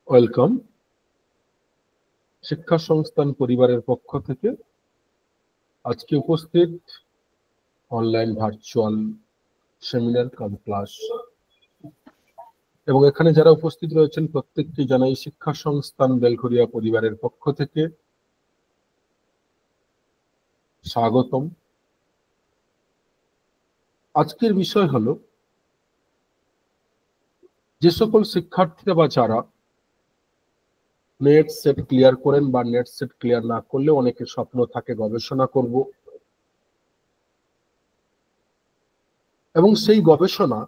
Welcome. শিক্ষা সংস্থান পরিবারের পক্ষ থেকে আজকে উপস্থিত অনলাইন ভার্চুয়াল সেমিনার কাম ক্লাস, এবং এখানে যারা উপস্থিত রয়েছেন প্রত্যেককে জানাই শিক্ষা সংস্থান বেলঘরিয়া পরিবারের পক্ষ থেকে স্বাগতম। আজকের বিষয় হলো, যে সকল শিক্ষার্থীরা বা যারা নেট সেট ক্লিয়ার করেন বা নেট সেট ক্লিয়ার না করলে অনেকের স্বপ্ন থাকে গবেষণা করব, এবং সেই গবেষণা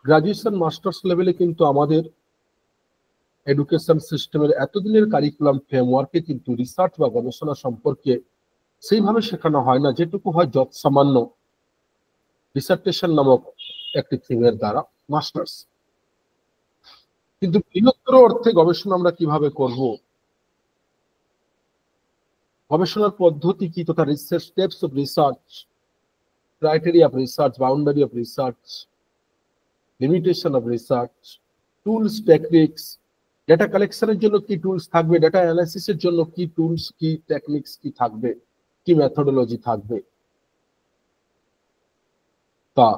গ্রাজুয়েশন মাস্টার্স লেভেলে কিন্তু আমাদের এডুকেশন সিস্টেমের এতদিনের কারিকুলাম ফ্রেমওয়ার্কে কিন্তু রিসার্চ বা গবেষণা সম্পর্কে সেইভাবে শেখানো হয় না, যেটুকু হয় যত সামান্য ডিসার্টেশন নামক একটি থিমের দ্বারা মাস্টার্স। কিন্তু বৃহত্তর অর্থে গবেষণা আমরা কিভাবে করব, গবেষণার পদ্ধতি কি, তথা research steps of research, criteria of research, boundary of research, limitation of research, tools, techniques, data কালেকশনের জন্য কি টুলস থাকবে, ডেটা অ্যানালাইসিসের জন্য কি টুলস, কি টেকনিক্স কি থাকবে, কি মেথোডোলজি থাকবে, তা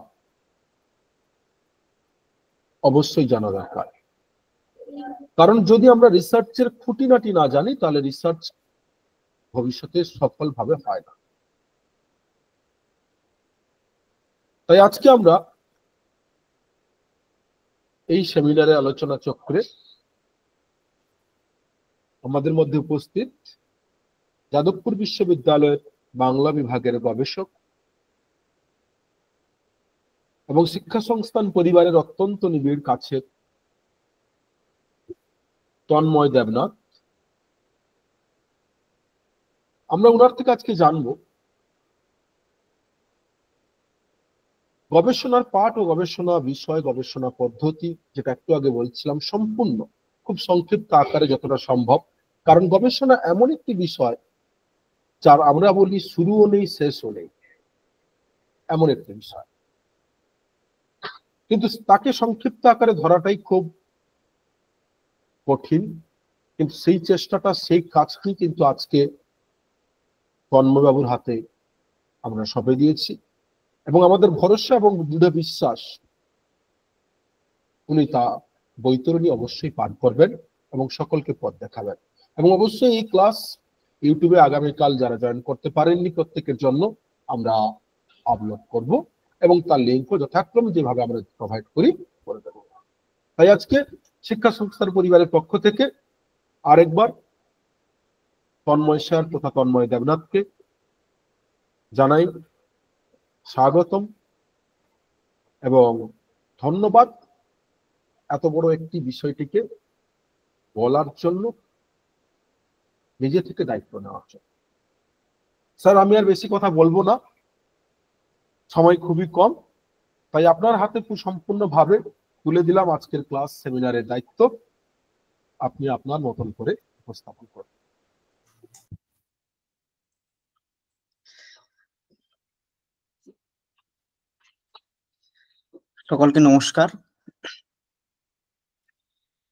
অবশ্যই জানা দরকার। কারণ যদি আমরা রিসার্চের খুঁটিনাটি না জানি তাহলে রিসার্চ ভবিষ্যতে সফলভাবে হয় না। তাই আজকে আমরা এই সেমিনারে আলোচনা চক্রে আমাদের মধ্যে উপস্থিত যাদবপুর বিশ্ববিদ্যালয়ের বাংলা বিভাগের গবেষক এবং শিক্ষা সংস্থান পরিবারের অত্যন্ত নিবিড় কাছের তন্ময় দেবনাথ। আমরা ওনার থেকে আজকে জানবো গবেষণার পাঠ ও গবেষণা বিষয়, গবেষণা পদ্ধতি, যেটা একটু আগে বলছিলাম, সম্পূর্ণ খুব সংক্ষিপ্ত আকারে যতটা সম্ভব। কারণ গবেষণা এমন একটি বিষয় যার আমরা বলি শুরুও নেই শেষও নেই, এমন একটি বিষয়, কিন্তু তাকে সংক্ষিপ্ত আকারে ধরাটাই খুব কঠিন। কিন্তু সেই চেষ্টাটা, সেই কাজটি কিন্তু আজকে তন্ময়বাবুর হাতে আমরা সঁপে দিয়েছি, এবং আমাদের ভরসা এবং দৃঢ় বিশ্বাস উনি তা বৈতরণী অবশ্যই পাঠ করবেন এবং সকলকে পথ দেখাবেন। এবং অবশ্যই এই ক্লাস ইউটিউবে আগামীকাল যারা জয়েন করতে পারেননি প্রত্যেকের জন্য আমরা আপলোড করব, এবং তার লিঙ্কও যথাক্রমে যেভাবে আমরা প্রোভাইড করি করে দেব। তাই আজকে শিক্ষা সংস্থার পরিবারের পক্ষ থেকে আরেকবার তন্ময় স্যার তথা তন্ময় দেবনাথকে জানাই স্বাগতম এবং ধন্যবাদ এত বড় একটি বিষয়টিকে বলার জন্য, নিজে থেকে দায়িত্ব নেওয়ার জন্য। স্যার, আমি আর বেশি কথা বলবো না, সময় খুবই কম, তাই আপনার হাতে সম্পূর্ণভাবে তুলে দিলাম আজকের ক্লাস সেমিনারের দায়িত্ব। আপনি আপনার মতন করে উপস্থাপন করুন। সকলকে নমস্কার।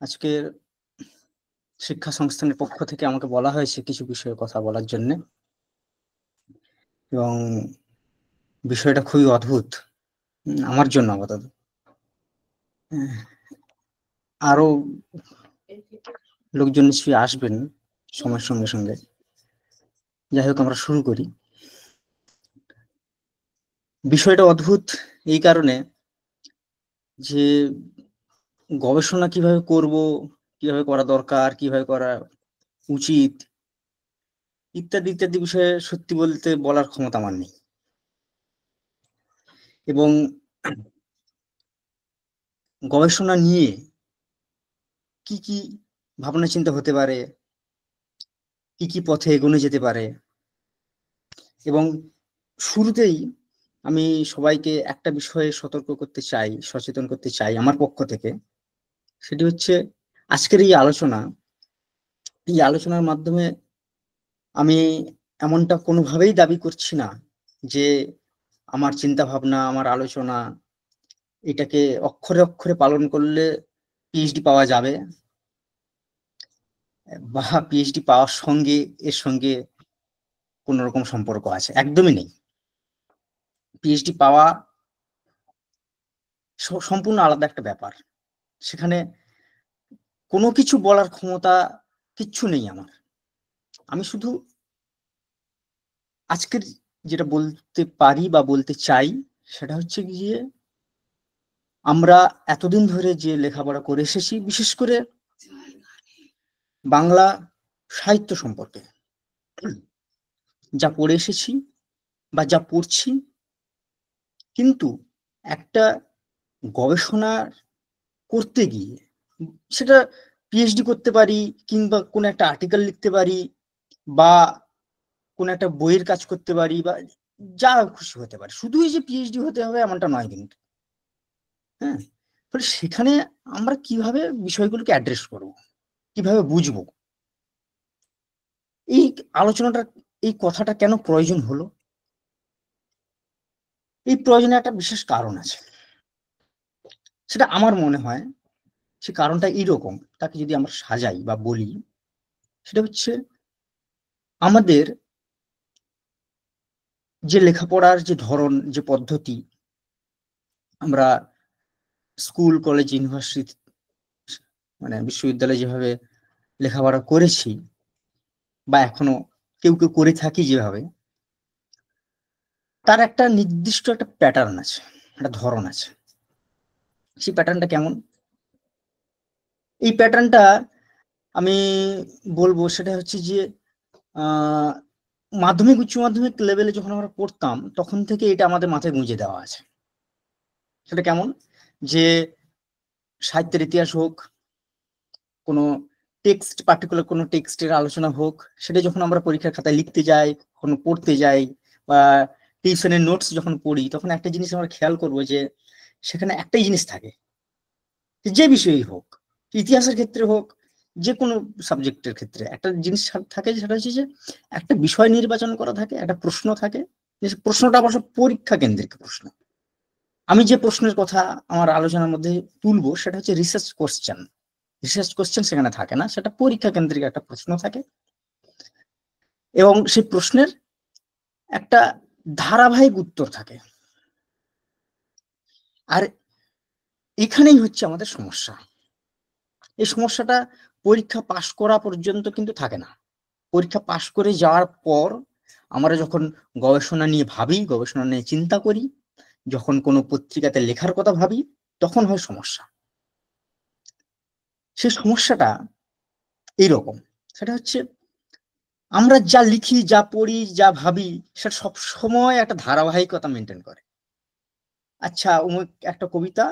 আজকে শিক্ষা সংস্থানের পক্ষ থেকে আমাকে বলা হয়েছে কিছু বিষয়ে কথা বলার জন্য, এবং বিষয়টা খুবই অদ্ভুত আমার জন্য আপাতত। আরো লোকজন নিশ্চয়ই আসবেন সময়ের সঙ্গে সঙ্গে। যাই হোক, আমরা শুরু করি। বিষয়টা অদ্ভুত এই কারণে যে গবেষণা কিভাবে করব, কিভাবে করা দরকার, কিভাবে করা উচিত, ইত্যাদি ইত্যাদি বিষয়ে সত্যি বলতে বলার ক্ষমতা আমার নেই। এবং গবেষণা নিয়ে কি কি ভাবনা চিন্তা হতে পারে, কি কি পথে এগোনো যেতে পারে, এবং শুরুতেই আমি সবাইকে একটা বিষয়ে সতর্ক করতে চাই, সচেতন করতে চাই আমার পক্ষ থেকে। সেটি হচ্ছে আজকের এই আলোচনার মাধ্যমে আমি এমনটা কোনোভাবেই দাবি করছি না যে আমার চিন্তা ভাবনা, আমার আলোচনা এটাকে অক্ষরে অক্ষরে পালন করলে পিএইচডি পাওয়া যাবে, বা পিএইচডি পাওয়ার সঙ্গে এর সঙ্গে কোন রকম সম্পর্ক আছে, একদমই নেই। পিএইচডি পাওয়া সম্পূর্ণ আলাদা একটা ব্যাপার। সেখানে কোনো কিছু বলার ক্ষমতা কিচ্ছু নেই আমার। আমি শুধু আজকের যেটা বলতে পারি বা বলতে চাই সেটা হচ্ছে গিয়ে, আমরা এতদিন ধরে যে লেখাপড়া করে এসেছি, বিশেষ করে বাংলা সাহিত্য সম্পর্কে যা পড়ে এসেছি বা যা পড়ছি, কিন্তু একটা গবেষণা করতে গিয়ে, সেটা পিএইচডি করতে পারি কিংবা কোনো একটা আর্টিকেল লিখতে পারি বা কোন একটা বইয়ের কাজ করতে পারি বা যা খুশি হতে পারে, শুধুই যে পিএইচডি হতে হবে এমনটা নয় কিন্তু। হ্যাঁ, ফলে সেখানে আমরা কিভাবে বিষয়গুলোকে অ্যাড্রেস করব, কিভাবে বুঝবো, এই আলোচনাটা, এই কথাটা কেন প্রয়োজন হলো? এই প্রয়োজনে একটা বিশেষ কারণ আছে, সেটা আমার মনে হয়। সে কারণটা এইরকম, তাকে যদি আমরা সাজাই বা বলি, সেটা হচ্ছে আমাদের যে লেখাপড়ার যে ধরন, যে পদ্ধতি, আমরা স্কুল, কলেজ, ইউনিভার্সিটি, মানে বিশ্ববিদ্যালয়ে যেভাবে লেখাপড়া করেছি বা এখনো কেউ কেউ করে থাকি যেভাবে, তার একটা নির্দিষ্ট একটা প্যাটার্ন আছে, একটা ধরন আছে। সেই প্যাটার্নটা কেমন? এই প্যাটার্নটা আমি বলবো সেটা হচ্ছে যে আহ মাধ্যমিক, উচ্চ মাধ্যমিক লেভেলে যখন আমরা পড়তাম তখন থেকে এটা আমাদের মাথায় গুঁজে দেওয়া আছে। সেটা কেমন? যে সাহিত্যের ইতিহাস হোক, কোনো টেক্সট, পার্টিকুলার কোনো টেক্সটের আলোচনা হোক, সেটা যখন আমরা পরীক্ষার খাতায় লিখতে যাই, কখনো পড়তে যাই, বা টিউশনের নোটস যখন পড়ি, তখন একটা জিনিস আমরা খেয়াল করবো যে সেখানে একটাই জিনিস থাকে, যে বিষয়ই হোক, ইতিহাসের ক্ষেত্রে হোক, যে কোনো সাবজেক্টের ক্ষেত্রে একটা জিনিস থাকে, সেটা হচ্ছে যে একটা বিষয় নির্বাচন করা থাকে, একটা প্রশ্ন থাকে। যে প্রশ্নটা অবশ্য পরীক্ষা কেন্দ্রিক প্রশ্ন। আমি যে প্রশ্নের কথা আমার আলোচনার মধ্যে তুলবো সেটা হচ্ছে রিসার্চ কোশ্চেন। রিসার্চ কোশ্চেন সেখানে থাকে না, সেটা পরীক্ষা কেন্দ্রিক একটা প্রশ্ন থাকে, এবং সেই প্রশ্নের একটা ধারাবাহিক উত্তর থাকে। আর এখানেই হচ্ছে আমাদের সমস্যা। এই সমস্যাটা পরীক্ষা পাশ করা পর্যন্ত কিন্তু থাকে না। পরীক্ষা পাশ করে যাওয়ার পর আমরা যখন গবেষণা নিয়ে ভাবি, গবেষণা নিয়ে চিন্তা করি, যখন কোনো পত্রিকাতে লেখার কথা ভাবি, তখন হয় সমস্যা। সেই সমস্যাটা এইরকম, সেটা হচ্ছে আমরা যা লিখি, যা পড়ি, যা ভাবি, সেটা সব সময় একটা ধারাবাহিকতা মেনটেন করে। আচ্ছা, অমুক একটা কবিতা,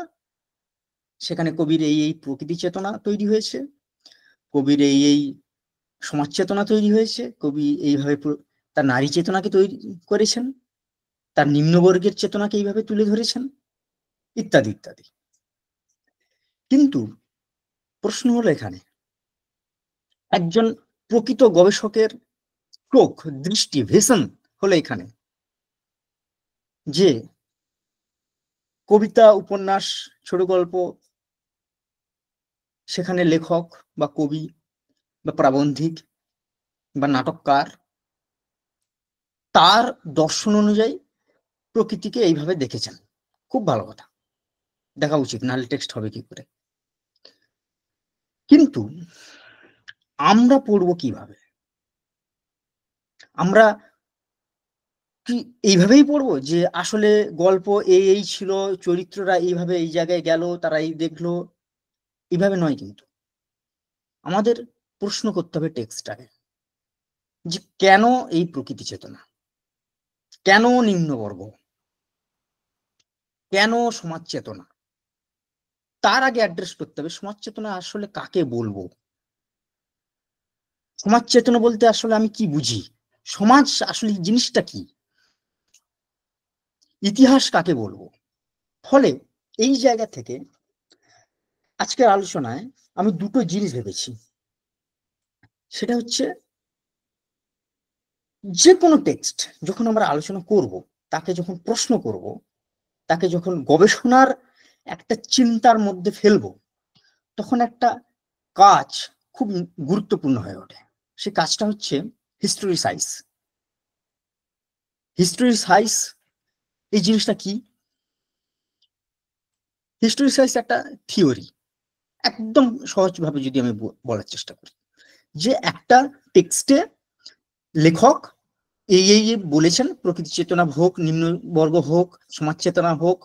সেখানে কবির এই এই প্রকৃতি চেতনা তৈরি হয়েছে, কবির এই এই সমাজ চেতনা তৈরি হয়েছে, কবি এইভাবে তার নারী চেতনাকে তৈরি করেছেন, তার নিম্নবর্গের চেতনাকে এইভাবে তুলে ধরেছেন, ইত্যাদি ইত্যাদি। কিন্তু প্রশ্ন হলো এখানে, একজন প্রকৃত গবেষকের চোখ, দৃষ্টি, ভিশন হলো এখানে যে কবিতা, উপন্যাস, ছোট গল্প, সেখানে লেখক বা কবি বা প্রাবন্ধিক বা নাটককার তার দর্শন অনুযায়ী প্রকৃতিকে এইভাবে দেখেছেন। খুব ভালো কথা, দেখা উচিত, নাহলে টেক্সট হবে কি করে? কিন্তু আমরা পড়বো কিভাবে? আমরা কি এইভাবেই পড়বো যে আসলে গল্প এই এই ছিল, চরিত্ররা এইভাবে এই জায়গায় গেল, তারা এই দেখলো? এইভাবে নয় কিন্তু। আমাদের প্রশ্ন করতে হবে টেক্সটটাকে, যে কেন এই প্রকৃতি চেতনা, কেন নিম্নবর্গ, কেন সমাজ চেতনা? তার আগে অ্যাড্রেস করতে হবে সমাজ চেতনা আসলে কাকে বলবো, সমাজ চেতনা বলতে আসলে আমি কি বুঝি, সমাজ আসলে জিনিসটা কি। ইতিহাস কাকে বলবো। ফলে এই জায়গা থেকে আজকের আলোচনায় আমি দুটো জিনিস ভেবেছি। সেটা হচ্ছে, যে কোনো টেক্সট যখন আমরা আলোচনা করব, তাকে যখন প্রশ্ন করব, তাকে যখন গবেষণার একটা চিন্তার মধ্যে ফেলবো, তখন একটা কাজ খুব গুরুত্বপূর্ণ হয়ে ওঠে। সে কাজটা হচ্ছে হিস্টোরি সাইজ। হিস্টোরি সাইজ এই জিনিসটা কি? হিস্টোরি সাইজ একটা থিওরি। একদম সহজভাবে যদি আমি বলার চেষ্টা করি, যে একটা টেক্সটে লেখক এই বলেছেন, প্রকৃতি চেতনা হোক, নিম্নবর্গ হোক, সমাজ চেতনা হোক,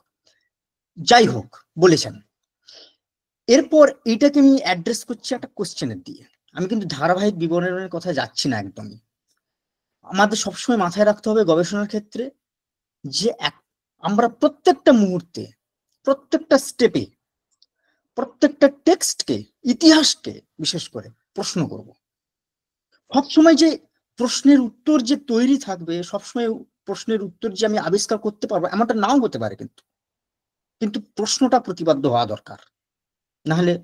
যাই হোক বলেছেন। এরপর এইটাকে আমি অ্যাড্রেস করছি একটা কোশ্চেনের দিয়ে। আমি কিন্তু ধারাবাহিক বিবরণের কথা যাচ্ছি না একদমই। আমাদের সবসময় মাথায় রাখতে হবে গবেষণার ক্ষেত্রে যে আমরা প্রত্যেকটা মুহূর্তে, প্রত্যেকটা স্টেপে, প্রত্যেকটা টেক্সটকে, ইতিহাসকে বিশেষ করে প্রশ্ন করব। সবসময় যে প্রশ্নের উত্তর যে তৈরি থাকবে, সবসময় প্রশ্নের উত্তর যে আমি আবিষ্কার করতে পারবো এমনটা নাও হতে পারে, কিন্তু প্রশ্নটা প্রতিপাদ্য হওয়া দরকার। না হলে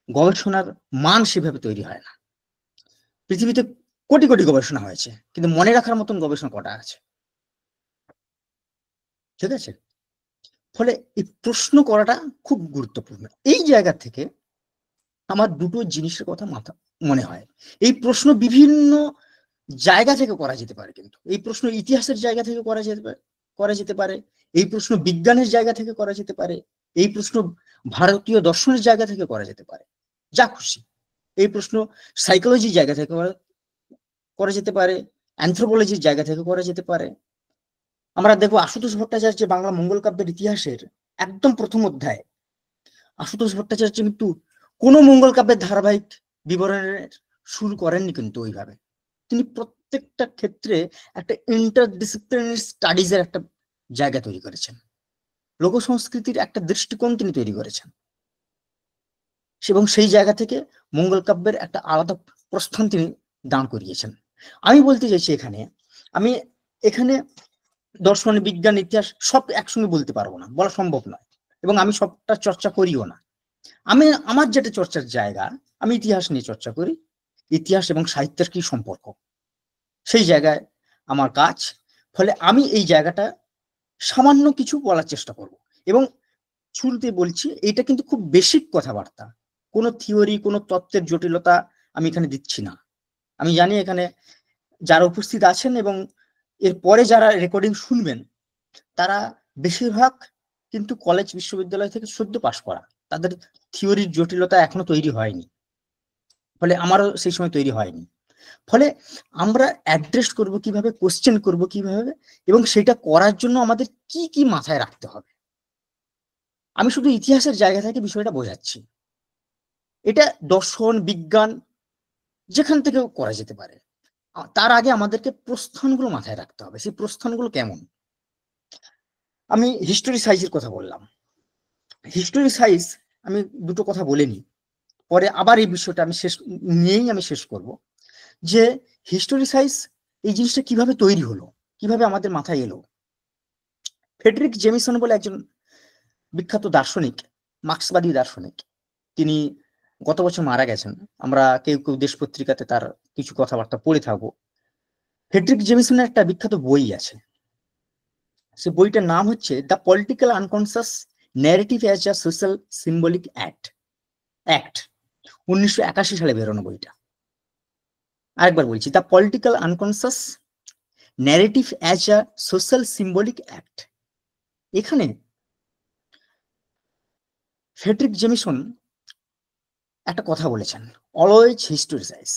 গবেষণার মান সেভাবে তৈরি হয় না। পৃথিবীতে কোটি কোটি গবেষণা হয়েছে, কিন্তু মনে রাখার মতন গবেষণা কটা আছে? ঠিক আছে? ফলে এই প্রশ্ন করাটা খুব গুরুত্বপূর্ণ। এই জায়গা থেকে আমার দুটো জিনিসের কথা মনে হয়। এই প্রশ্ন বিভিন্ন জায়গা থেকে করা যেতে পারে, কিন্তু এই প্রশ্ন ইতিহাসের জায়গা থেকে করা যেতে পারে, এই প্রশ্ন বিজ্ঞানের জায়গা থেকে করা যেতে পারে, এই প্রশ্ন ভারতীয় দর্শনের জায়গা থেকে করা যেতে পারে, যা খুশি। এই প্রশ্ন সাইকোলজির জায়গা থেকে করা যেতে পারে, অ্যানথ্রোপোলজির জায়গা থেকে করা যেতে পারে। আমরা দেখবো আশুতোষ ভট্টাচার্য বাংলা মঙ্গল কাব্যের ইতিহাসের একদম প্রথম অধ্যায়, আশুতোষ ভট্টাচার্য কিন্তু কোনো মঙ্গল কাব্যের ধারাবাহিক বিবরণের শুরু করেননি কিন্তু ওইভাবে। তিনি প্রত্যেকটা ক্ষেত্রে একটা ইন্টারডিসিপ্লিনারি স্টাডিজের একটা জায়গা তৈরি করেছেন, লোক সংস্কৃতির একটা দৃষ্টিকোণ তিনি তৈরি করেছেন, এবং সেই জায়গা থেকে মঙ্গল কাব্যের একটা আলাদা প্রস্থান তিনি দাঁড় করিয়েছেন। আমি বলতে চাইছি আমি এখানে দর্শন, বিজ্ঞান, ইতিহাস সব একসঙ্গে বলতে পারবো না, বলা সম্ভব নয়, এবং আমি সবটা চর্চা করিও না। আমার যেটা চর্চার জায়গা, আমি ইতিহাস নিয়ে চর্চা করি। ইতিহাস এবং সাহিত্যের কি সম্পর্ক, সেই জায়গায় আমার কাজ। ফলে আমি এই জায়গাটা সামান্য কিছু বলার চেষ্টা করব, এবং শুরুতে বলছি এটা কিন্তু খুব বেসিক কথাবার্তা, কোনো থিওরি, কোনো তত্ত্বের জটিলতা আমি এখানে দিচ্ছি না। আমি জানি এখানে যারা উপস্থিত আছেন এবং এর পরে যারা রেকর্ডিং শুনবেন, তারা বেশিরভাগ কিন্তু কলেজ, বিশ্ববিদ্যালয় থেকে সদ্য পাশ করা, তাদের থিওরির জটিলতা এখনো তৈরি হয়নি, ফলে আমারও সেই সময় তৈরি হয়নি। ফলে আমরা অ্যাড্রেস করব কিভাবে, কোশ্চেন করব কিভাবে, এবং সেটা করার জন্য আমাদের কি কি মাথায় রাখতে হবে। আমি শুধু ইতিহাসের জায়গা থেকে বিষয়টা বোঝাচ্ছি, এটা দর্শন, বিজ্ঞান যেখান থেকেও করা যেতে পারে। তার আগে আমাদেরকে প্রস্থানগুলো মাথায় রাখতে হবে। সেই প্রস্থানগুলো কেমন? আমি হিস্টোরি সাইজের কথা বললাম। হিস্টোরি সাইজ আমি দুটো কথা বলে নিই, পরে আবার এই বিষয়টা আমি শেষ করব, যে হিস্টোরি সাইজ এই জিনিসটা কিভাবে তৈরি হলো, কিভাবে আমাদের মাথায় এলো। ফ্রেডরিক জেমিসন বলে একজন বিখ্যাত দার্শনিক, মার্ক্সবাদী দার্শনিক, তিনি গত বছর মারা গেছেন। আমরা কেউ কেউ দেশ পত্রিকাতে তার কিছু কথাবার্তা পড়ে থাকবো। ফ্রেডরিক জেমিসনের একটা বিখ্যাত বই আছে, সে বইটার নাম হচ্ছে the political unconscious narrative as a social symbolic act. 1981 সালে বেরোনো বইটা। আরেকবার বলছি, the political unconscious narrative as a social symbolic act. এখানে ফ্রেডরিক জেমিসন একটা কথা বলেছেন, অলওয়েজ হিস্টোরিসাইজ।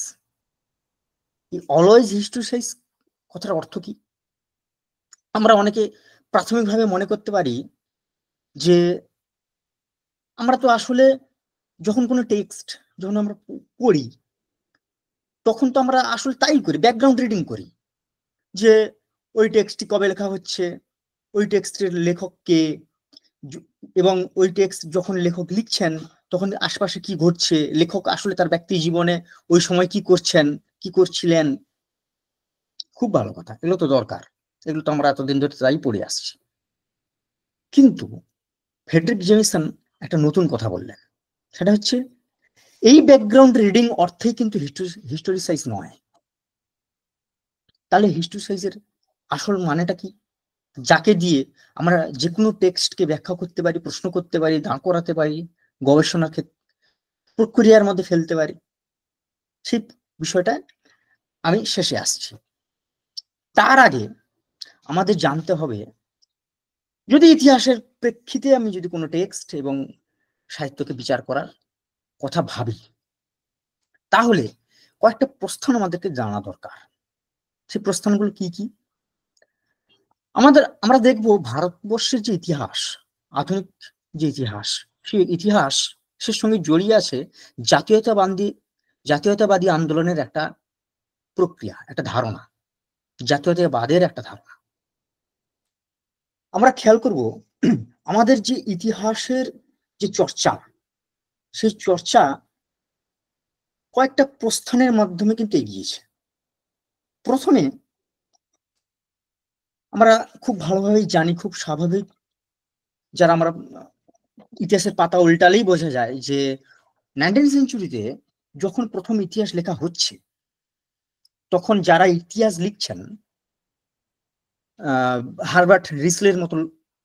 এই অলওয়েজ হিস্টোরিসাইজ কথার অর্থ কি? আমরা অনেকে প্রাথমিকভাবে মনে করতে পারি যে আমরা তো আসলে যখন কোনো টেক্সট যখন আমরা পড়ি, তখন তো আমরা আসলে তাই করি, ব্যাকগ্রাউন্ড রিডিং করি, যে ওই টেক্সটটি কবে লেখা হচ্ছে, ওই টেক্সটের লেখক কে, এবং ওই টেক্সট যখন লেখক লিখছেন তখন আশপাশে কি ঘটছে, লেখক আসলে তার ব্যক্তি জীবনে ওই সময় কি করছেন, কি করছিলেন। খুব ভালো কথা, এগুলো তো দরকার, এগুলো তো আমরা এতদিন ধরে তাই পড়ে আসছি। কিন্তু ফ্রেডরিক জেমিসন একটা নতুন কথা বললেন, সেটা হচ্ছে এই ব্যাকগ্রাউন্ড রিডিং অর্থেই কিন্তু হিস্টোরিসাইজ নয়। তাহলে হিস্টোরিসাইজের আসল মানেটা কি? যাকে দিয়ে আমরা যে কোনো টেক্সটকে ব্যাখ্যা করতে পারি, প্রশ্ন করতে পারি, দাঁড় করাতে পারি, গবেষণার ক্ষেত্রে প্রক্রিয়ার মধ্যে ফেলতে পারি, সেই বিষয়টা আমি শেষে আসছি। তার আগে আমাদের জানতে হবে, যদি ইতিহাসের প্রেক্ষিতে আমি যদি কোনো টেক্সট এবং সাহিত্যকে বিচার করার কথা ভাবি, তাহলে কয়েকটা প্রস্থান আমাদেরকে জানা দরকার। সেই প্রস্থানগুলো কি কি? আমরা দেখব ভারতবর্ষের যে ইতিহাস, আধুনিক যে ইতিহাস, সেই ইতিহাসের সঙ্গে জড়িয়ে আছে জাতীয়তাবাদী আন্দোলনের একটা প্রক্রিয়া, একটা ধারণা, জাতীয়তাবাদের একটা ধারণা। আমরা খেয়াল করব আমাদের যে ইতিহাসের যে চর্চা, সেই চর্চা কয়েকটা প্রস্থানের মাধ্যমে কিন্তু এগিয়েছে। প্রথমে আমরা খুব ভালোভাবেই জানি, খুব স্বাভাবিক, যারা আমরা ইতিহাসের পাতা উল্টালেই বোঝা যায় যে 19th সেঞ্চুরিতে যখন প্রথম ইতিহাস লেখা হচ্ছে, তখন যারা ইতিহাস লিখছেন, হারবার্ট রিসলের মতো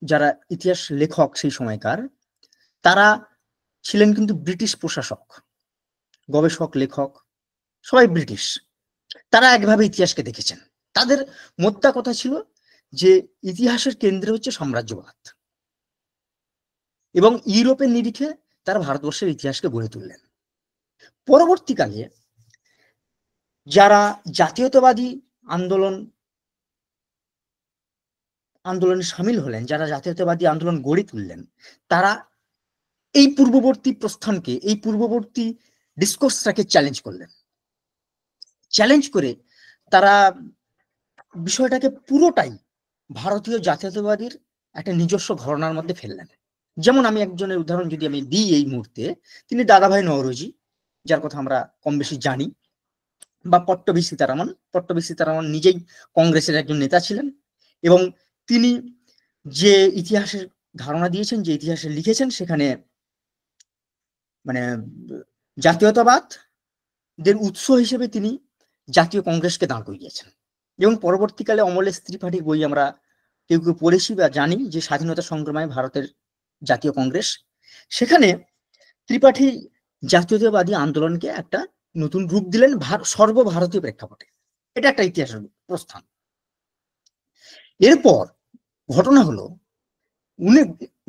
যারা ইতিহাস লেখক সেই সময়কার, তারা ছিলেন কিন্তু ব্রিটিশ প্রশাসক, গবেষক, লেখক, সবাই ব্রিটিশ। তারা একভাবে ইতিহাসকে দেখেছেন। তাদের মোদ্দা কথা ছিল যে ইতিহাসের কেন্দ্রে হচ্ছে সাম্রাজ্যবাদ, এবং ইউরোপের নিরিখে তারা ভারতবর্ষের ইতিহাসকে গড়ে তুললেন। পরবর্তীকালে যারা জাতীয়তাবাদী আন্দোলনে সামিল হলেন, যারা জাতীয়তাবাদী আন্দোলন গড়ে তুললেন, তারা এই পূর্ববর্তী প্রস্থানকে, এই পূর্ববর্তী ডিসকোর্সটাকে চ্যালেঞ্জ করলেন। চ্যালেঞ্জ করে তারা বিষয়টাকে পুরোটাই ভারতীয় জাতীয়তাবাদীর একটা নিজস্ব ঘরানার মধ্যে ফেললেন। যেমন আমি একজনের উদাহরণ যদি আমি দিই এই মুহূর্তে, তিনি দাদাভাই নওরোজি, যার কথা আমরা কম বেশি জানি, বা পট্টবী সীতারামন নিজেই কংগ্রেসের একজন নেতা ছিলেন, এবং তিনি যে ইতিহাসের ধারণা দিয়েছেন, যে ইতিহাসে লিখেছেন, সেখানে মানে জাতীয়তাবাদের উৎস হিসেবে তিনি জাতীয় কংগ্রেসকে দাঁড় করিয়েছেন। এবং পরবর্তীকালে অমলেশ ত্রিপাঠীর বই আমরা কেউ কেউ পড়েছি বা জানি, যে স্বাধীনতা সংগ্রামে ভারতের জাতীয় কংগ্রেস, সেখানে ত্রিপাঠী জাতীয়তাবাদী আন্দোলনকে একটা নতুন রূপ দিলেন সর্বভারতীয় প্রেক্ষাপটে। এটা একটা ইতিহাসের প্রস্থান। এরপর ঘটনা হলো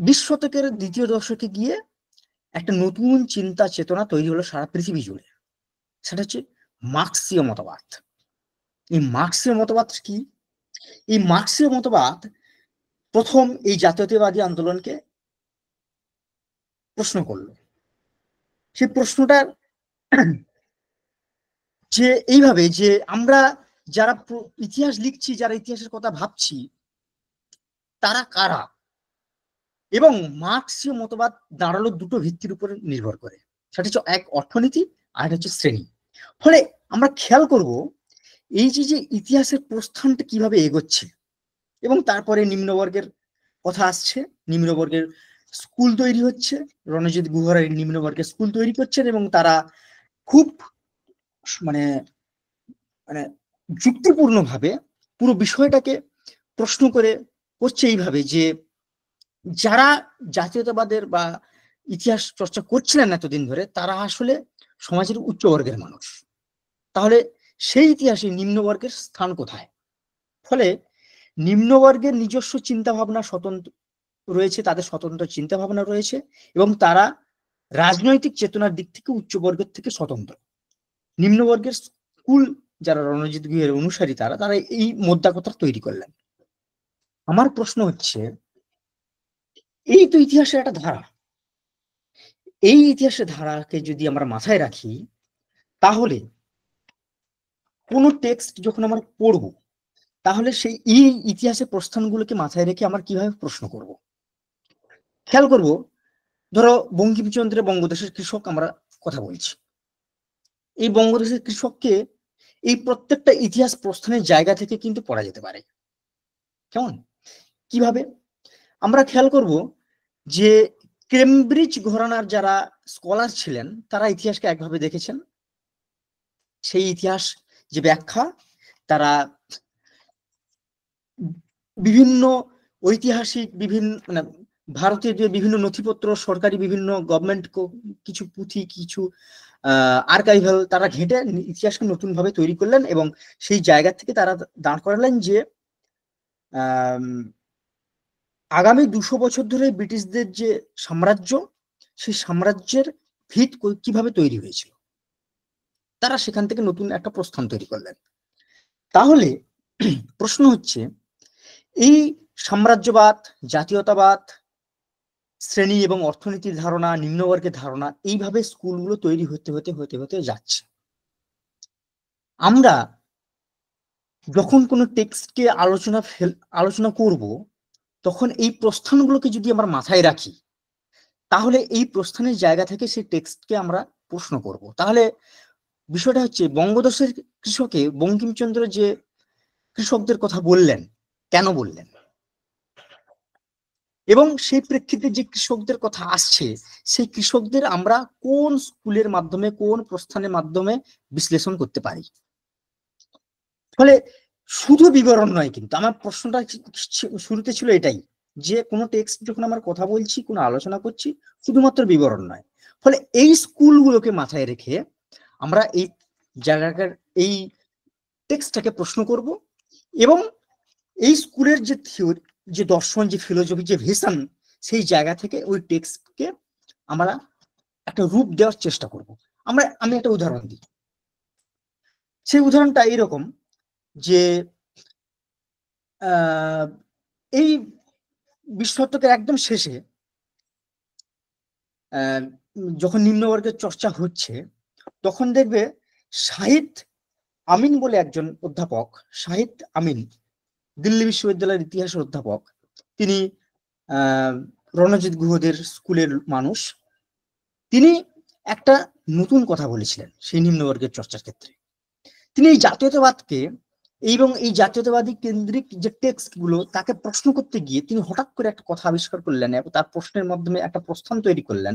20 শতকের দ্বিতীয় দশকে গিয়ে একটা নতুন চিন্তা চেতনা তৈরি হলো সারা পৃথিবী জুড়ে। সেটা হচ্ছে মার্ক্সীয় মতবাদ। এই মার্ক্সীয় মতবাদ কি? এই মার্ক্সীয় মতবাদ প্রথম এই জাতীয়তাবাদী আন্দোলনকে প্রশ্ন করলো। সেই প্রশ্নটার যে এইভাবে, যে আমরা যারা ইতিহাস লিখছি, যারা ইতিহাসের কথা ভাবছি, তারা কারা? এবং মার্ক্সীয় মতবাদ দাঁড়ালো দুটো ভিত্তির উপরে নির্ভর করে, সেটা হচ্ছে এক অর্থনীতি, আর হচ্ছে শ্রেণী। ফলে আমরা খেয়াল করব এই যে ইতিহাসের প্রস্থানটা কিভাবে এগোচ্ছে, এবং তারপরে নিম্নবর্গের কথা আসছে, নিম্নবর্গের স্কুল তৈরি হচ্ছে, রণজিৎ গুহরা নিম্নবর্গের স্কুল তৈরি করছেন, এবং তারা খুব মানে মানে যুক্তিপূর্ণভাবে পুরো বিষয়টাকে প্রশ্ন করছে এইভাবে, যে যারা জাতীয়তাবাদের বা ইতিহাস চর্চা করছিলেন এতদিন ধরে, তারা আসলে সমাজের উচ্চ বর্গের মানুষ। তাহলে সেই ইতিহাসে নিম্নবর্গের স্থান কোথায়? ফলে নিম্নবর্গের নিজস্ব চিন্তা ভাবনা স্বতন্ত্র রয়েছে, তাদের স্বতন্ত্র চিন্তা ভাবনা রয়েছে, এবং তারা রাজনৈতিক চেতনার দিক থেকে উচ্চবর্গের থেকে স্বতন্ত্র। নিম্নবর্গের স্কুল যারা রণজিৎ গুহের অনুসারী, তারা এই মোদ্দা কথা তৈরি করলেন। আমার প্রশ্ন হচ্ছে, এই তো ইতিহাসের একটা ধারা, এই ইতিহাসের ধারাকে যদি আমরা মাথায় রাখি, তাহলে কোন টেক্সট যখন আমরা পড়ব, তাহলে সেই এই ইতিহাসের প্রস্থানগুলোকে মাথায় রেখে আমরা কিভাবে প্রশ্ন করব। খেয়াল করব, ধরো বঙ্কিমচন্দ্রের বঙ্গদেশের কৃষক আমরা কথা বলছি। এই বঙ্গদেশের কৃষককে এই প্রত্যেকটা ইতিহাস প্রস্থানের জায়গা থেকে কিন্তু পড়া যেতে পারে। কেমন? কিভাবে? আমরা খেয়াল করব যে কেমব্রিজ ঘরানার যারা স্কলার ছিলেন তারা ইতিহাসকে একভাবে দেখেছেন। সেই ইতিহাস যে ব্যাখ্যা তারা বিভিন্ন ঐতিহাসিক বিভিন্ন মানে ভারতের যে বিভিন্ন নথিপত্র, সরকারি বিভিন্ন গভর্নমেন্ট কিছু পুঁথি, কিছু আর্কাইভাল তারা ঘেঁটে ইতিহাসকে নতুন ভাবে তৈরি করলেন এবং সেই জায়গা থেকে তারা দাঁড় করালেন যে আগামী 200 বছর ধরে ব্রিটিশদের যে সাম্রাজ্য, সেই সাম্রাজ্যের ভিত কিভাবে তৈরি হয়েছিল, তারা সেখান থেকে নতুন একটা প্রস্থান তৈরি করলেন। তাহলে প্রশ্ন হচ্ছে, এই সাম্রাজ্যবাদ, জাতীয়তাবাদ, শ্রেণী এবং অর্থনীতির ধারণা, নিম্নবর্গের ধারণা, এইভাবে স্কুলগুলো তৈরি হতে হতে হতে হতে যাচ্ছে। আমরা যখন কোনো টেক্সটকে আলোচনা করব, তখন এই প্রস্থানগুলোকে যদি আমরা মাথায় রাখি, তাহলে এই প্রস্থানের জায়গা থেকে সেই টেক্সটকে আমরা প্রশ্ন করব। তাহলে বিষয়টা হচ্ছে, বঙ্গদেশের কৃষকে বঙ্কিমচন্দ্র যে কৃষকদের কথা বললেন, কেন বললেন, এবং সেই প্রেক্ষিতে যে কৃষকদের কথা আসছে, সেই কৃষকদের আমরা কোন স্কুলের মাধ্যমে, কোন প্রস্থানের মাধ্যমে বিশ্লেষণ করতে পারি। ফলে শুধু বিবরণ নয়, কিন্তু আমার প্রশ্নটা শুরুতে ছিল এটাই, যে কোনো টেক্সট যখন আমরা কথা বলছি, কোনো আলোচনা করছি, শুধুমাত্র বিবরণ নয়। ফলে এই স্কুলগুলোকে মাথায় রেখে আমরা এই জায়গাটার, এই টেক্সটটাকে প্রশ্ন করব এবং এই স্কুলের যে থিওরি, যে দর্শন, যে ফিলোসফি, যে ভিশন, সেই জায়গা থেকে ওই টেক্সটকে আমরা একটা রূপ দেওয়ার চেষ্টা করব। আমি একটা উদাহরণ দিই। সেই উদাহরণটা এইরকম যে এই 20 শতকের একদম শেষে যখন নিম্নবর্গের চর্চা হচ্ছে, তখন দেখবে শাহিদ আমিন বলে একজন অধ্যাপক, শাহিদ আমিন, দিল্লি বিশ্ববিদ্যালয়ের ইতিহাসের অধ্যাপক, তিনি রণজিৎ গুহদের স্কুলের মানুষ। তিনি একটা নতুন কথা বলেছিলেন সেই নিম্নবর্গের চর্চার ক্ষেত্রে। তিনি এই জাতীয়তাবাদকে এবং এই জাতীয়তাবাদী কেন্দ্রিক যে টেক্সট গুলো, তাকে প্রশ্ন করতে গিয়ে তিনি হঠাৎ করে একটা কথা আবিষ্কার করলেন এবং তার প্রশ্নের মাধ্যমে একটা প্রস্থান তৈরি করলেন,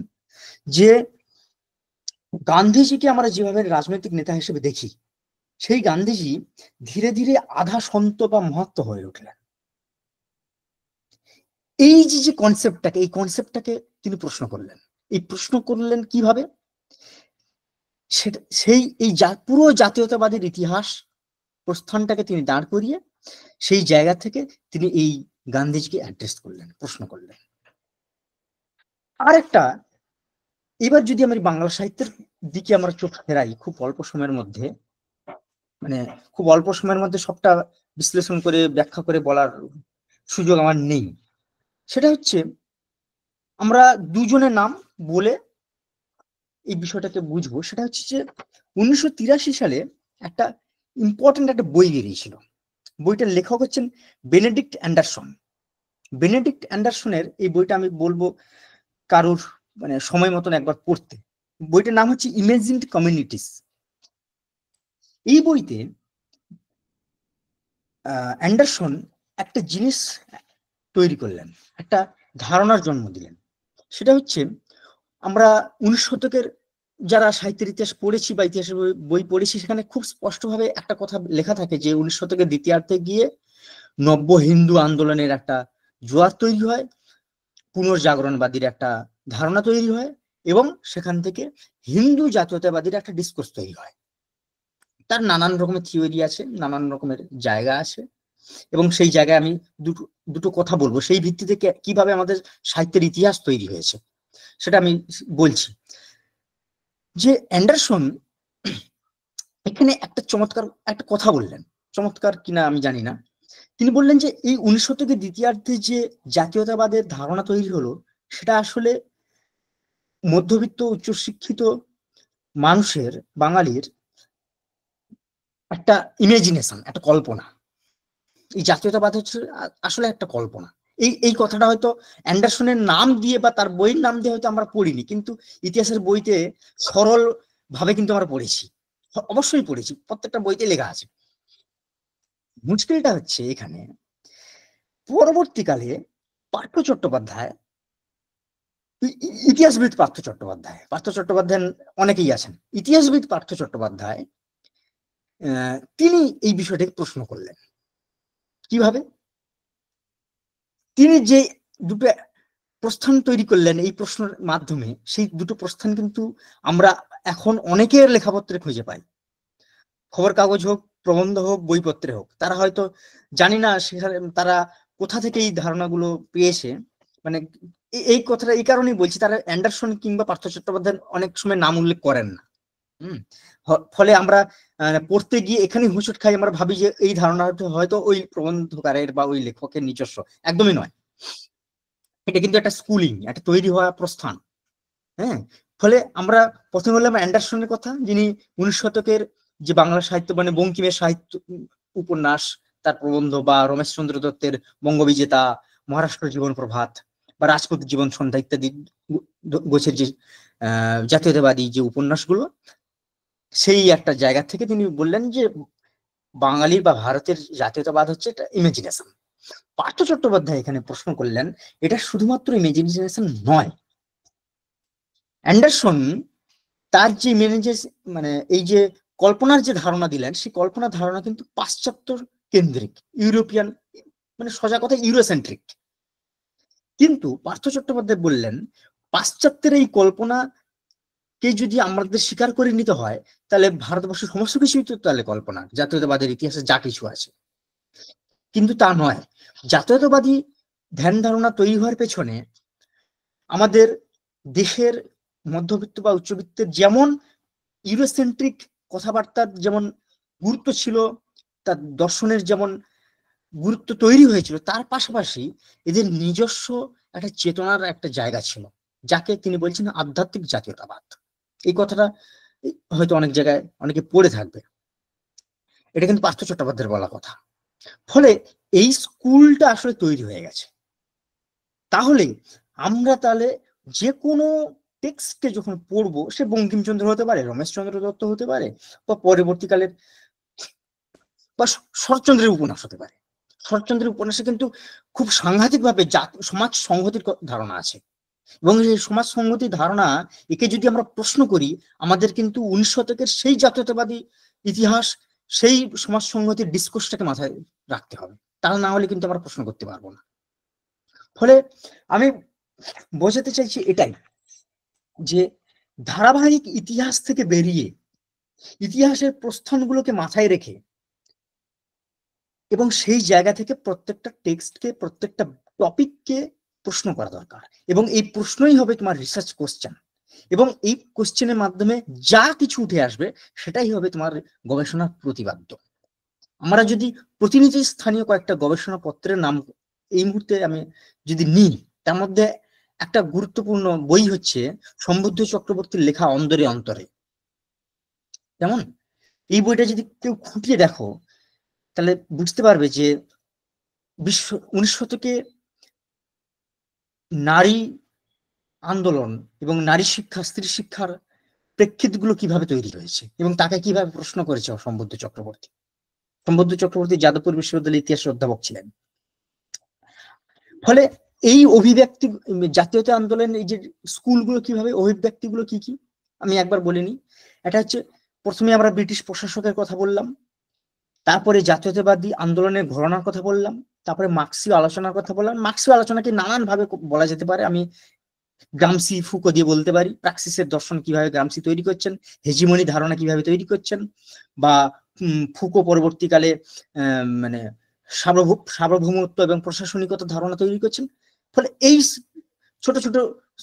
যে গান্ধীজিকে আমরা যেভাবে রাজনৈতিক নেতা হিসেবে দেখি, সেই গান্ধীজি ধীরে ধীরে আধা সন্ত বা মহাত্ম হয়ে উঠলেন। এই যে কনসেপ্টটাকে, এই কনসেপ্টটাকে তিনি প্রশ্ন করলেন। এই প্রশ্ন করলেন কিভাবে? সেই এই পুরো জাতীয়তাবাদের ইতিহাস প্রস্থানটাকে তিনি দাঁড় করিয়ে সেই জায়গা থেকে তিনি এই গান্ধীজিকে অ্যাড্রেস করলেন, প্রশ্ন করলেন। আরেকটা, এবার যদি আমরা বাংলা সাহিত্যের দিকে আমরা চোখ ফেরাই, খুব অল্প সময়ের মধ্যে, মানে খুব অল্প সময়ের মধ্যে সবটা বিশ্লেষণ করে ব্যাখ্যা করে বলার সুযোগ আমার নেই। সেটা হচ্ছে, আমরা দুজনের নাম বলে এই বিষয়টাকে বুঝবো। সেটা হচ্ছে যে 1983 সালে একটা ইম্পর্টেন্ট একটা বই বেরিয়েছিল। বইটার লেখক হচ্ছেন বেনেডিক্ট অ্যান্ডারসন। বেনেডিক্ট অ্যান্ডারসনের এই বইটা আমি বলবো কারোর মানে সময় মতন একবার পড়তে। বইটার নাম হচ্ছে ইমেজিনড কমিউনিটিস। এই বইতে অ্যান্ডারসন একটা জিনিস তৈরি করলেন, একটা ধারণার জন্ম দিলেন। সেটা হচ্ছে, আমরা 19 শতকের যারা সাহিত্যের ইতিহাস পড়েছি বা ইতিহাসের বই পড়েছি, সেখানে খুব স্পষ্টভাবে একটা কথা লেখা থাকে যে 19 শতকের দ্বিতীয়ার্ধে গিয়ে নব্য হিন্দু আন্দোলনের একটা জোয়ার তৈরি হয়, পুনর্জাগরণবাদীর একটা ধারণা তৈরি হয় এবং সেখান থেকে হিন্দু জাতীয়তাবাদীর একটা ডিসকোর্স তৈরি হয়। তার নানান রকমের থিওরি আছে, নানান রকমের জায়গা আছে এবং সেই জায়গায় আমি দুটো কথা বলবো, সেই ভিত্তিতে কিভাবে আমাদের সাহিত্যের ইতিহাস তৈরি হয়েছে সেটা আমি বলছি। যে অ্যান্ডারসন এখানে একটা চমৎকার একটা কথা বললেন, চমৎকার কিনা আমি জানি না। তিনি বললেন যে এই 19 শতকের দ্বিতীয়ার্ধে যে জাতীয়তাবাদের ধারণা তৈরি হলো, সেটা আসলে মধ্যবিত্ত উচ্চশিক্ষিত মানুষের, বাঙালির একটা ইমাজিনেশন, একটা কল্পনা। এই জাতীয়তাবাদ হচ্ছে আসলে একটা কল্পনা। এই কথাটা হয়তো অ্যান্ডারসনের নাম দিয়ে বা তার বইয়ের নাম দিয়ে হয়তো আমরা পড়িনি, কিন্তু ইতিহাসের বইতে সরল ভাবে কিন্তু আমরা পড়েছি, অবশ্যই পড়েছি, প্রত্যেকটা বইতে লেখা আছে। মুশকিলটা হচ্ছে এখানে, পরবর্তীকালে পার্থ চট্টোপাধ্যায়, ইতিহাসবিদ পার্থ চট্টোপাধ্যায় অনেকেই আছেন, ইতিহাসবিদ পার্থ চট্টোপাধ্যায় তিনি এই বিষয়টাকে প্রশ্ন করলেন। কিভাবে? তিনি যে দুটো প্রস্থান তৈরি করলেন এই প্রশ্নের মাধ্যমে, সেই দুটো প্রস্থান কিন্তু আমরা এখন অনেকের লেখাপত্রে খুঁজে পাই, খবর কাগজ হোক, প্রবন্ধ হোক, বইপত্রে হোক। তারা হয়তো জানি না সেখানে তারা কোথা থেকে এই ধারণাগুলো পেয়েছে। মানে এই কথাটা এই কারণেই বলছি, তারা অ্যান্ডারসন কিংবা পার্থ চট্টোপাধ্যায় অনেক সময় নাম উল্লেখ করেন না। ফলে আমরা পড়তে গিয়ে এখানে হোঁচট খাই, আমরা ভাবি যে এই ধারণাটা হয়তো ওই প্রবন্ধকারের বা ওই লেখকের নিজস্ব। একদমই নয়, এটা কিন্তু একটা স্কুলিং, একটা তৈরি হওয়া প্রস্থান। হ্যাঁ, ফলে আমরা প্রথমে বললাম অ্যান্ডারসনের কথা, যিনি 19 শতকের যে বাংলা সাহিত্য, মানে বঙ্কিমের সাহিত্য উপন্যাস, তার প্রবন্ধ, বা রমেশচন্দ্র দত্তের বঙ্গবিজেতা, মহারাষ্ট্র জীবন প্রভাত, বা রাজপুত জীবন সন্ধ্যা ইত্যাদি গোছের যে জাতীয়তাবাদী যে উপন্যাসগুলো, সেই একটা জায়গা থেকে তিনি বললেন যে বাঙালির বা ভারতের জাতীয়তাবাদ হচ্ছে এটা ইমাজিনেশন। পার্থ চট্টোপাধ্যায় এখানে প্রশ্ন করলেন এটা শুধুমাত্র ইমাজিনেশন নয়। অ্যান্ডারসন তার যে মানে এই যে কল্পনার যে ধারণা দিলেন, সেই কল্পনার ধারণা কিন্তু পাশ্চাত্য কেন্দ্রিক, ইউরোপিয়ান, মানে সোজা কথা ইউরোসেন্ট্রিক। কিন্তু পার্থ চট্টোপাধ্যায় বললেন পাশ্চাত্যের এই কল্পনা কে যদি আমাদের স্বীকার করে নিতে হয়, তাহলে ভারতবর্ষের সমস্ত কিছুই তো তাহলে কল্পনা, জাতীয়তাবাদের ইতিহাসে যা কিছু আছে। কিন্তু তা নয়। জাতীয়তাবাদী ধ্যান ধারণা তৈরি হওয়ার পেছনে আমাদের দেশের মধ্যবিত্ত বা উচ্চবিত্তের যেমন ইউরোসেন্ট্রিক কথাবার্তার যেমন গুরুত্ব ছিল, তার দর্শনের যেমন গুরুত্ব তৈরি হয়েছিল, তার পাশাপাশি এদের নিজস্ব একটা চেতনার একটা জায়গা ছিল, যাকে তিনি বলছেন আধ্যাত্মিক জাতীয়তাবাদ। এই কথাটা হয়তো অনেক জায়গায় অনেকে পড়ে থাকবে, এটা কিন্তু পার্থ চট্টোপাধ্যায়ের বলা কথা। ফলে এই স্কুলটা আসলে তৈরি হয়ে গেছে। তাহলে আমরা তাহলে যে কোনো টেক্সটকে যখন পড়বো, সে বঙ্কিমচন্দ্র হতে পারে, রমেশচন্দ্র দত্ত হতে পারে, বা পরবর্তীকালের বা শরৎচন্দ্রের উপন্যাস হতে পারে। শরৎচন্দ্রের উপন্যাসে কিন্তু খুব সাংঘাতিক ভাবে সমাজ সংহতির ধারণা আছে, এবং এই সমাজ সংহতির ধারণা একে যদি আমরা প্রশ্ন করি, আমাদের কিন্তু 19 শতকের সেই জাতীয়তাবাদী ইতিহাস, সেই সমাজ সংহতির ডিসকোর্সটাকে মাথায় রাখতে হবে, তা না হলে কিন্তু আমরা প্রশ্ন করতে পারবো না। ফলে আমি বোঝাতে চাইছি এটাই, যে ধারাবাহিক ইতিহাস থেকে বেরিয়ে ইতিহাসের প্রস্থানগুলোকে মাথায় রেখে এবং সেই জায়গা থেকে প্রত্যেকটা টেক্সটকে, প্রত্যেকটা টপিককে প্রশ্ন করা দরকার। এবং এই প্রশ্নই হবে তোমার রিসার্চ কোশ্চেন, এবং এই কোশ্চেনের মাধ্যমে যা কিছু উঠে আসবে সেটাই হবে তোমার গবেষণার প্রতিপাদ্য। আমরা যদি প্রতিনিধি স্থানীয় কয়েকটা গবেষণা পত্রের নাম এই মুহূর্তে আমি যদি নিই, তার মধ্যে একটা গুরুত্বপূর্ণ বই হচ্ছে সম্বুদ্ধ চক্রবর্তীর লেখা অন্তরে অন্তরে। যেমন এই বইটা যদি কেউ খুঁটিয়ে দেখো, তাহলে বুঝতে পারবে যে 19 শতকে নারী আন্দোলন এবং নারী শিক্ষা, স্ত্রী শিক্ষার প্রেক্ষিতগুলো কিভাবে তৈরি হয়েছে, এবং তাকে কিভাবে প্রশ্ন করেছে সম্বুদ্ধ চক্রবর্তী। সম্বুদ্ধ চক্রবর্তী যাদবপুর বিশ্ববিদ্যালয়ের ইতিহাসের অধ্যাপক ছিলেন। ফলে এই অভিব্যক্তি, জাতীয়তা আন্দোলনের এই যে স্কুলগুলো কিভাবে, অভিব্যক্তিগুলো কি কি আমি একবার বলিনি। এটা হচ্ছে, প্রথমে আমরা ব্রিটিশ প্রশাসকের কথা বললাম, তারপরে জাতীয়তাবাদী আন্দোলনের ঘটনার কথা বললাম, তারপরে মার্ক্সীয় আলোচনার কথা বললাম। মার্ক্সীয় আলোচনাকে নানান ভাবে বলা যেতে পারে, আমি গ্রামসি, ফুকো দিয়ে বলতে পারি প্রাক্সিসের দর্শন কিভাবে গ্রামসি তৈরি করছেন, হেজিমনি ধারণা কিভাবে তৈরি করছেন, বা ফুকো পরবর্তীকালে মানে সার্বভৌমত্ব এবং প্রশাসনিকতা ধারণা তৈরি করছেন। ফলে এই ছোট ছোট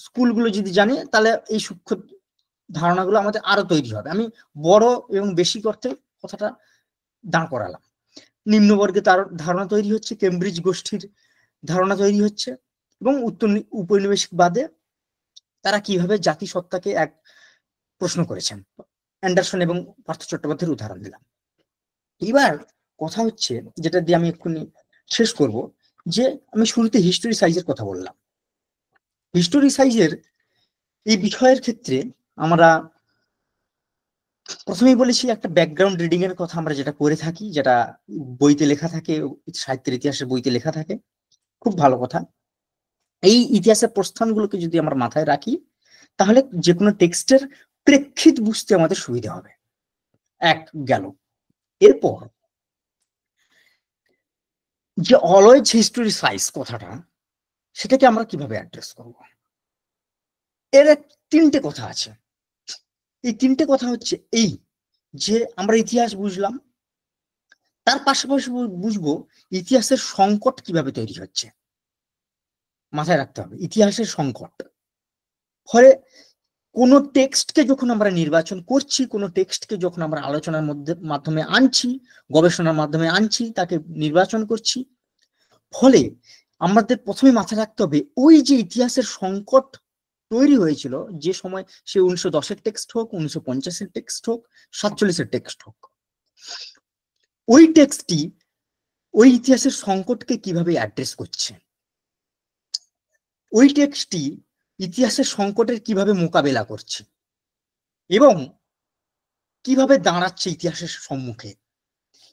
স্কুলগুলো যদি জানি, তাহলে এই সূক্ষ্ম ধারণাগুলো আমাদের আরো তৈরি হবে। আমি বড় এবং বেশি করতে কথাটা দাঁড় করালাম। নিম্নবর্গে তার ধারণা তৈরি হচ্ছে, কেমব্রিজ গোষ্ঠীর ধারণা তৈরি হচ্ছে, এবং উপনিবেশিকবাদে তারা কিভাবে জাতিসত্তাকে এক প্রশ্ন করেছেন। অ্যান্ডারসন এবং পার্থ চট্টোপাধ্যায়ের উদাহরণ দিলাম। এবার কথা হচ্ছে, যেটা দিয়ে আমি এক্ষুনি শেষ করব, যে আমি শুরুতে হিস্টোরি সাইজের কথা বললাম। হিস্টোরি সাইজের এই বিষয়ের ক্ষেত্রে আমরা প্রথমেই বলেছি একটা ব্যাকগ্রাউন্ড রিডিং এর কথা, আমরা যেটা করে থাকি, যেটা বইতে লেখা থাকে, সাহিত্যের ইতিহাসের বইতে লেখা থাকে, খুব ভালো কথা। এই ইতিহাসের প্রস্থানগুলোকে যদি আমরা মাথায় রাখি, তাহলে যে কোনো টেক্সটের প্রেক্ষিত বুঝতে আমাদের সুবিধা হবে। এক গেল। এরপর যে অলওয়েজ হিস্টোরি সাইজ কথাটা, সেটাকে আমরা কিভাবে অ্যাড্রেস করব? এর তিনটে কথা আছে। এই তিনটে কথা হচ্ছে এই যে আমরা ইতিহাস বুঝলাম, তার পাশাপাশি বুঝবো ইতিহাসের সংকট কিভাবে তৈরি হচ্ছে। মাথায় রাখতে হবে ইতিহাসের সংকট। ফলে কোনো টেক্সটকে যখন আমরা নির্বাচন করছি, কোনো টেক্সটকে যখন আমরা আলোচনার মাধ্যমে আনছি, গবেষণার মাধ্যমে আনছি, তাকে নির্বাচন করছি, ফলে আমাদের প্রথমে মাথায় রাখতে হবে ওই যে ইতিহাসের সংকট তৈরি হয়েছিল যে সময়, সে 1910-এর টেক্সট হোক, 1950-এর টেক্সট হোক, 47-এর টেক্সট হোক, ওই টেক্সটটি ওই ইতিহাসের সংকটকে কিভাবে অ্যাড্রেস করছে, ওই টেক্সটটি ইতিহাসের সংকটের কিভাবে মোকাবেলা করছে এবং কিভাবে দাঁড়াচ্ছে ইতিহাসের সম্মুখে,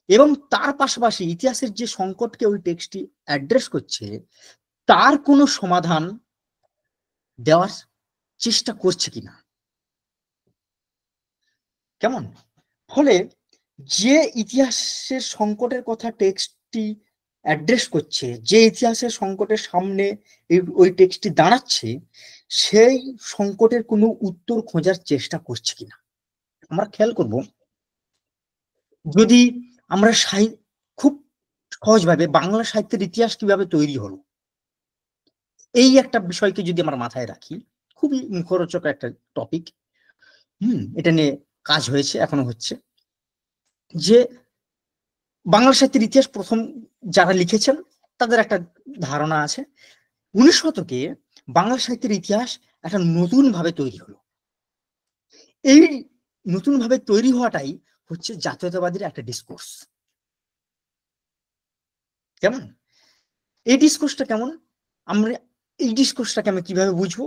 এবং তার পাশাপাশি ইতিহাসের যে সংকটকে ওই টেক্সটটি অ্যাড্রেস করছে তার কোনো সমাধান দেওয়ার চেষ্টা করছে কিনা। কেমন? ফলে যে ইতিহাসের সংকটের কথা টেক্সটটি অ্যাড্রেস করছে, যে ইতিহাসের সংকটের সামনে ওই টেক্সটটি দাঁড়াচ্ছে, সেই সংকটের কোনো উত্তর খোঁজার চেষ্টা করছে কিনা। আমরা খেয়াল করব, যদি আমরা খুব সহজভাবে বাংলা সাহিত্যের ইতিহাস কিভাবে তৈরি হলো এই একটা বিষয়কে যদি আমরা মাথায় রাখি, খুবই মুখরোচক একটা টপিক। এটা নিয়ে কাজ হয়েছে, এখনো হচ্ছে, যে বাংলা সাহিত্যের ইতিহাস প্রথম যারা লিখেছেন তাদের একটা ধারণা আছে 19 শতকে বাংলা সাহিত্যের ইতিহাস একটা নতুন ভাবে তৈরি হলো। এই নতুন ভাবে তৈরি হওয়াটাই হচ্ছে জাতীয়তাবাদীর একটা ডিসকোর্স। কেমন? এই ডিসকোর্সটা কেমন, আমরা এই ডিসকোর্সটাকে আমি কিভাবে বুঝবো?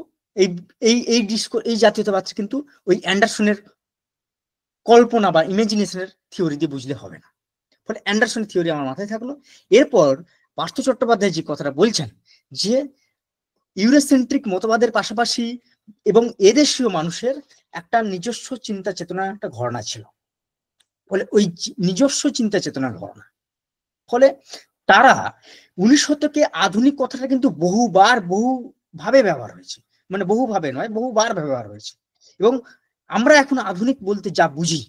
এই জাতীয়তাবাদ কিন্তু ওই অ্যান্ডারসনের কল্পনা বা ইমাজিনেশনের থিওরি দিয়ে বুঝলে হবে না। ফলে অ্যান্ডারসনের থিওরি আমার মাথায় থাকলো। এরপর পার্থ চট্টোপাধ্যায় যে কথাটা বলছেন যে ইউরোসেন্ট্রিক মতবাদের পাশাপাশি এবং এদেশীয় মানুষের একটা নিজস্ব চিন্তা চেতনার একটা ঘটনা ছিল, ফলে ওই নিজস্ব চিন্তা চেতনার ঘটনা, ফলে তারা 19 শতকে আধুনিক কথাটা কিন্তু বহুভাবে ব্যবহার হয়েছে, মানে বহুভাবে নয়, বহুবার ব্যবহার হয়েছে। এবং আমরা এখন আধুনিক বলতে যা বুঝি,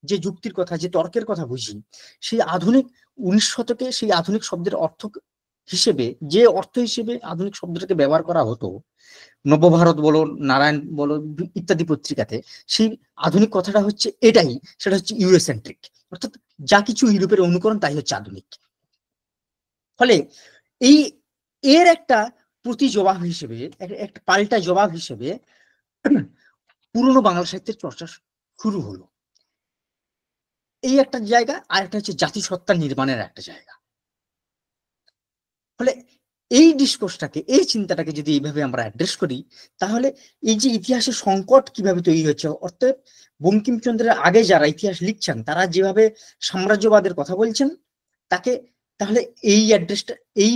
যে যুক্তির কথা, যে তর্কের কথা বুঝি, সেই আধুনিক 19 শতকে সেই আধুনিক শব্দের অর্থ হিসেবে, যে অর্থ হিসেবে আধুনিক শব্দটাকে ব্যবহার করা হতো, নবভারত বলো, নারায়ণ বলো, ইত্যাদি পত্রিকাতে, সেই আধুনিক কথাটা হচ্ছে এটাই, সেটা হচ্ছে ইউরোসেন্ট্রিক, অর্থাৎ যা কিছু ইউরোপের অনুকরণ তাই হচ্ছে আধুনিক। ফলে এর একটা প্রতি জবাব হিসেবে, একটা পাল্টা জবাব হিসেবে পুরনো বাংলা সাহিত্যের চর্চা শুরু হলো। এই একটা জায়গা, আর একটা হচ্ছে জাতিসত্তা নির্মাণের একটা জায়গা। ফলে এই ডিসকোর্সটাকে, এই চিন্তাটাকে যদি এইভাবে আমরা অ্যাড্রেস করি, তাহলে এই যে ইতিহাসের সংকট কিভাবে তৈরি হচ্ছে, অর্থাৎ বঙ্কিমচন্দ্রের আগে যারা ইতিহাস লিখছেন তারা যেভাবে সাম্রাজ্যবাদের কথা বলছেন, তাহলে এই অ্যাড্রেসটা, এই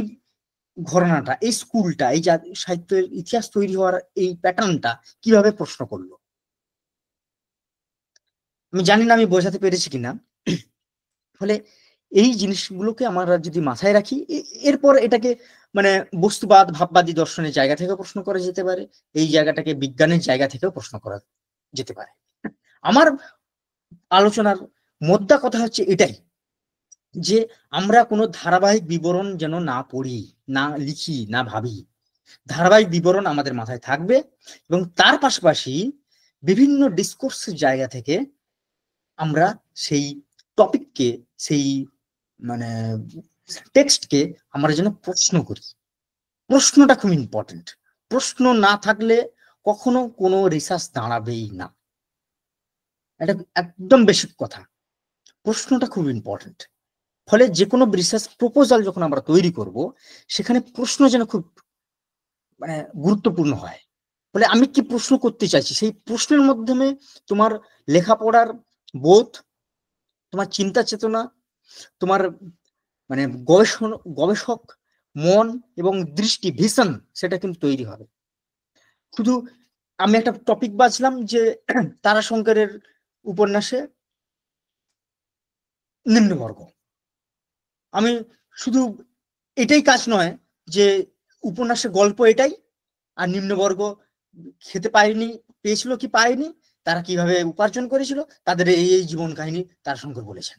ঘটনাটা, এই স্কুলটা, এই সাহিত্যের ইতিহাস তৈরি হওয়ার এই প্যাটার্নটা কিভাবে প্রশ্ন করলো। আমি জানি না আমি বোঝাতে পেরেছি কিনা। ফলে এই জিনিসগুলোকে আমরা যদি মাথায় রাখি, এরপর এটাকে মানে বস্তুবাদ, ভাববাদী দর্শনের জায়গা থেকে প্রশ্ন করা যেতে পারে, এই জায়গাটাকে বিজ্ঞানের জায়গা থেকেও প্রশ্ন করা যেতে পারে। আমার আলোচনার মোদ্দা কথা হচ্ছে এটাই, যে আমরা কোনো ধারাবাহিক বিবরণ যেন না পড়ি, না লিখি, না ভাবি। ধারাবাহিক বিবরণ আমাদের মাথায় থাকবে এবং তার পাশাপাশি বিভিন্ন ডিসকোর্সের জায়গা থেকে আমরা সেই টপিককে, সেই মানে টেক্সটকে আমরা যেন প্রশ্ন করি। প্রশ্নটা খুব ইম্পর্টেন্ট। প্রশ্ন না থাকলে কখনো কোনো রিসার্চ দাঁড়াবেই না। এটা একদম বেসিক কথা, প্রশ্নটা খুব ইম্পর্টেন্ট। ফলে যে কোনো রিসার্চ প্রপোজাল যখন আমরা তৈরি করব, সেখানে প্রশ্ন যেন খুব মানে গুরুত্বপূর্ণ হয়। ফলে আমি কি প্রশ্ন করতে চাইছি, সেই প্রশ্নের মাধ্যমে তোমার লেখাপড়ার বোধ, তোমার চিন্তা চেতনা, তোমার মানে গবেষক মন এবং দৃষ্টি ভিশন সেটা কিন্তু তৈরি হবে। শুধু আমি একটা টপিক বাছলাম যে তারাশঙ্করের উপন্যাসে নিম্নবর্গ, আমি শুধু এটাই কাজ নয় যে উপন্যাসের গল্প এটাই, আর নিম্নবর্গ খেতে পায়নি, পেয়েছিল কি পায়নি, তারা কিভাবে উপার্জন করেছিল, তাদের এই এই জীবন কাহিনী তারাশঙ্কর বলেছেন।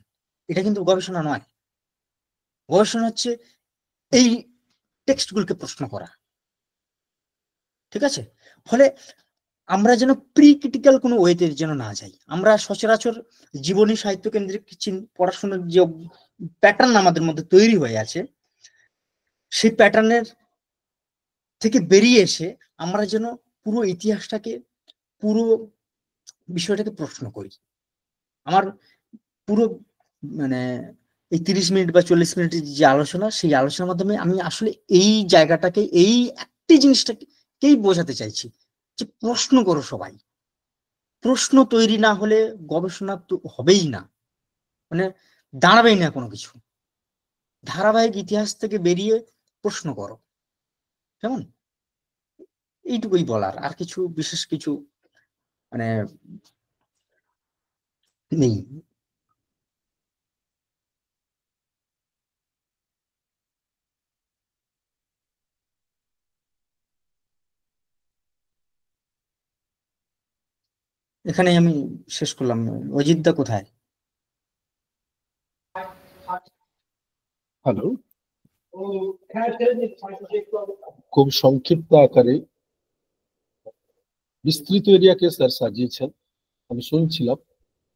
এটা কিন্তু গবেষণা নয়। গবেষণা হচ্ছে এই টেক্সটগুলোকে প্রশ্ন করা। ঠিক আছে? ফলে আমরা যেন প্রি ক্রিটিক্যাল কোনো ওয়েতে যেন না যাই। আমরা সচরাচর জীবনী সাহিত্য কেন্দ্রিক পড়াশোনার যে প্যাটার্ন আমাদের মধ্যে তৈরি হয়ে আছে, সেই প্যাটার্নের থেকে বেরিয়ে এসে আমরা যেন পুরো ইতিহাসটাকে, পুরো বিষয়টাকে প্রশ্ন করি। আমার পুরো মানে এই 30 মিনিট বা 40 মিনিটের যে আলোচনা, সেই আলোচনার মাধ্যমে আমি আসলে এই জায়গাটাকে, এই একটি জিনিসটাকেই বোঝাতে চাইছি যে প্রশ্ন করো সবাই। প্রশ্ন তৈরি না হলে গবেষণা তো হবেই না, মানে দাঁড়াবেই না কোনো কিছু। ধারাবাহিক ইতিহাস থেকে বেরিয়ে প্রশ্ন করো, কেমন? এইটুকুই বলার, আর কিছু বিশেষ কিছু মানে নেই। এখানে আমি শেষ করলাম। অজিতদা কোথায়? হ্যালো, খুব সংক্ষিপ্ত আকারে বিস্তৃত এরিয়াকে স্যার সাজিয়েছেন, আমি শুনছিলাম,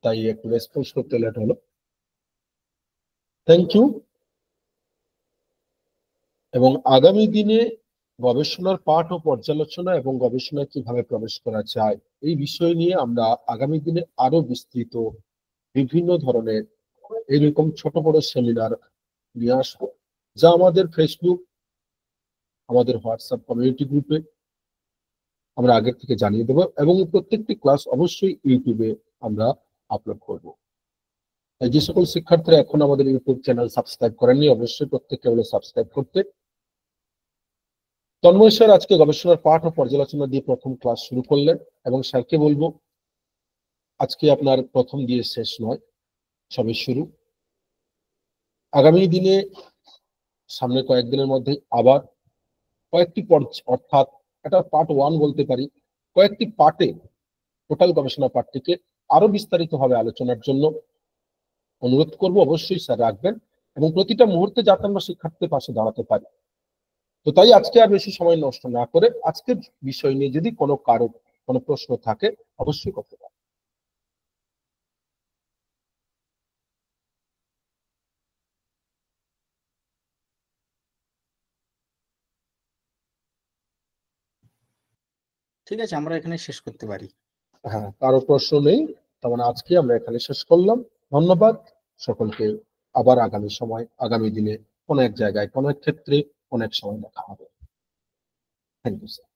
তাই একটু রেসপন্স করতে লেট হলো। Thank you. এবং আগামী দিনে গবেষণার পাঠ ও পর্যালোচনা এবং গবেষণায় কিভাবে প্রবেশ করা যায় এই বিষয় নিয়ে আমরা আগামী দিনে আরো বিস্তৃত বিভিন্ন ধরনের এরকম ছোট বড় সেমিনার নিয়ে আসবো, যা আমাদের ফেসবুক, আমাদের হোয়াটসঅ্যাপ কমিউনিটি গ্রুপে আমরা আগের থেকে জানিয়ে দেবো, এবং প্রত্যেকটি ক্লাস অবশ্যই ইউটিউবে আমরা আপলোড করব। তাই যে সকল শিক্ষার্থীরা এখন আমাদের ইউটিউব চ্যানেল সাবস্ক্রাইব করেননি, অবশ্যই প্রত্যেককে বলে সাবস্ক্রাইব করতে। তন্ময় স্যার আজকে গবেষণার পাঠ ও পর্যালোচনা দিয়ে প্রথম ক্লাস শুরু করলেন, এবং স্যারকে বলবো আজকে আপনার প্রথম দিয়ে শেষ নয়, সবে শুরু। আগামী দিনে সামনে কয়েকদিনের মধ্যে আবার কয়েকটি অর্থাৎ এটা পার্ট 1 বলতে পারি, কয়েকটি পার্টে টোটাল গবেষণা পাঠটিকে আরো বিস্তারিত ভাবে আলোচনার জন্য অনুরোধ করব। অবশ্যই স্যার রাখবেন, এবং প্রতিটা মুহূর্তে যাতে আমরা শিক্ষার্থীদের পাশে দাঁড়াতে পারি। তো তাই আজকে আর বেশি সময় নষ্ট না করে আজকের বিষয় নিয়ে যদি কারো কোনো প্রশ্ন থাকে অবশ্যই করতে পারেন। ঠিক আছে, আমরা এখানে শেষ করতে পারি। হ্যাঁ, কারো প্রশ্ন নেই, তার মানে আজকে আমরা এখানে শেষ করলাম। ধন্যবাদ সকলকে। আবার আগামী সময়, আগামী দিনে কোনো এক জায়গায়, কোনো এক ক্ষেত্রে, কোনো এক সময় দেখা হবে। Thank you sir.